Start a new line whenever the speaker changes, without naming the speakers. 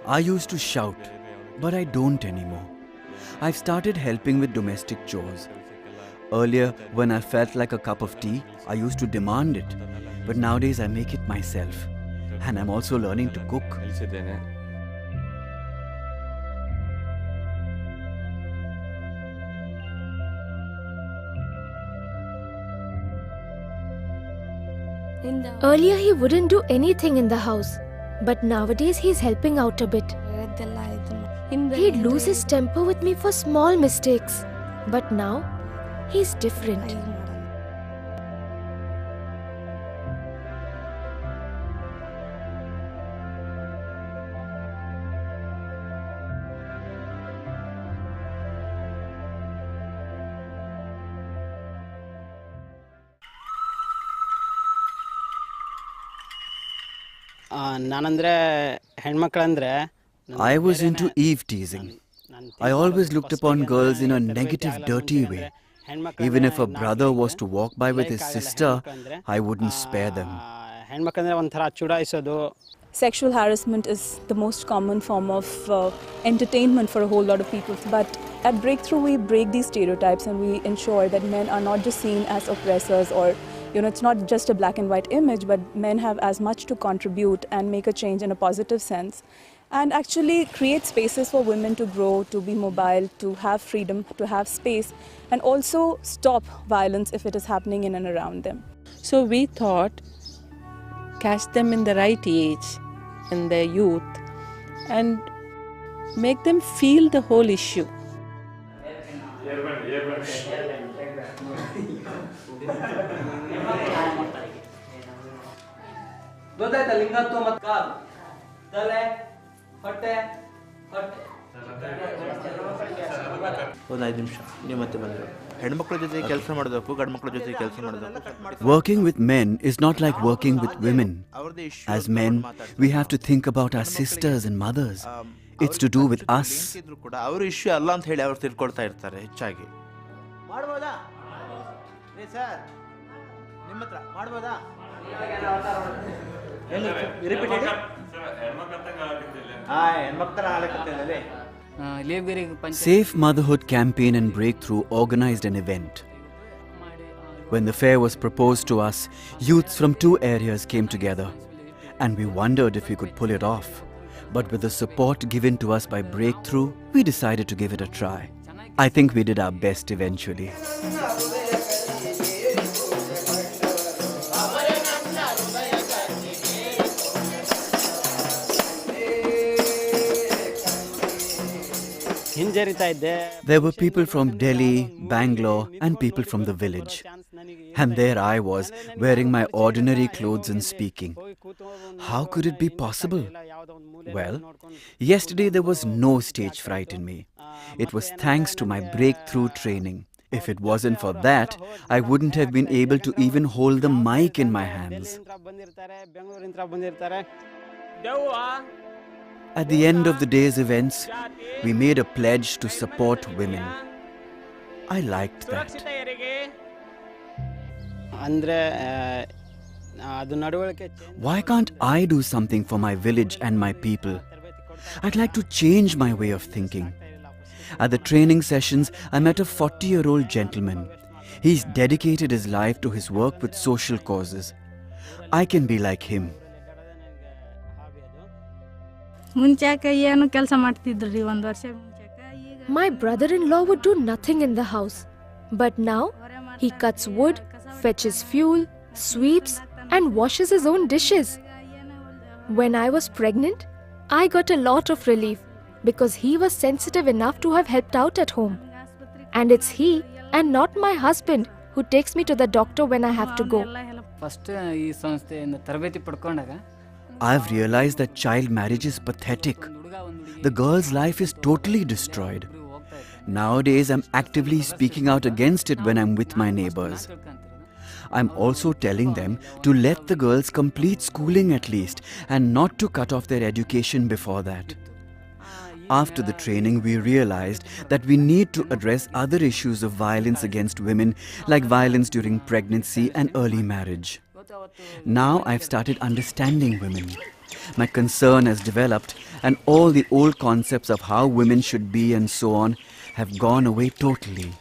I used to shout, but I don't anymore. I've started helping with domestic chores. Earlier, when I felt like a cup of tea, I used to demand it. But nowadays I make it myself. And I'm also learning to cook.
Earlier he wouldn't do anything in the house, but nowadays he's helping out a bit. He'd lose his temper with me for small mistakes, but now he's different.
I was into Eve teasing. I always looked upon girls in a negative, dirty way. Even if a brother was to walk by with his sister, I wouldn't spare them.
Sexual harassment is the most common form of entertainment for a whole lot of people. But at Breakthrough, we break these stereotypes and we ensure that men are not just seen as oppressors or, it's not just a black and white image, but men have as much to contribute and make a change in a positive sense. And actually create spaces for women to grow, to be mobile, to have freedom, to have space, and also stop violence if it is happening in and around them.
So we thought, catch them in the right age, in their youth, and make them feel the whole issue.
Working with men is not like working with women. As men, we have to think about our sisters and mothers. It's to do with us. Safe Motherhood Campaign and Breakthrough organized an event. When the fair was proposed to us, youths from 2 areas came together, and we wondered if we could pull it off. But with the support given to us by Breakthrough, we decided to give it a try. I think we did our best eventually. There were people from Delhi, Bangalore, and people from the village. And there I was, wearing my ordinary clothes and speaking. How could it be possible? Well, yesterday there was no stage fright in me. It was thanks to my breakthrough training. If it wasn't for that, I wouldn't have been able to even hold the mic in my hands. At the end of the day's events, we made a pledge to support women. I liked that. Why can't I do something for my village and my people? I'd like to change my way of thinking. At the training sessions, I met a 40-year-old gentleman. He's dedicated his life to his work with social causes. I can be like him.
My brother-in-law would do nothing in the house. But now, he cuts wood, fetches fuel, sweeps, and washes his own dishes. When I was pregnant, I got a lot of relief because he was sensitive enough to have helped out at home. And it's he and not my husband who takes me to the doctor when I have to go.
I've realized that child marriage is pathetic. The girl's life is totally destroyed. Nowadays, I'm actively speaking out against it when I'm with my neighbors. I'm also telling them to let the girls complete schooling at least and not to cut off their education before that. After the training, we realized that we need to address other issues of violence against women like violence during pregnancy and early marriage. Now I've started understanding women. My concern has developed, and all the old concepts of how women should be and so on have gone away totally.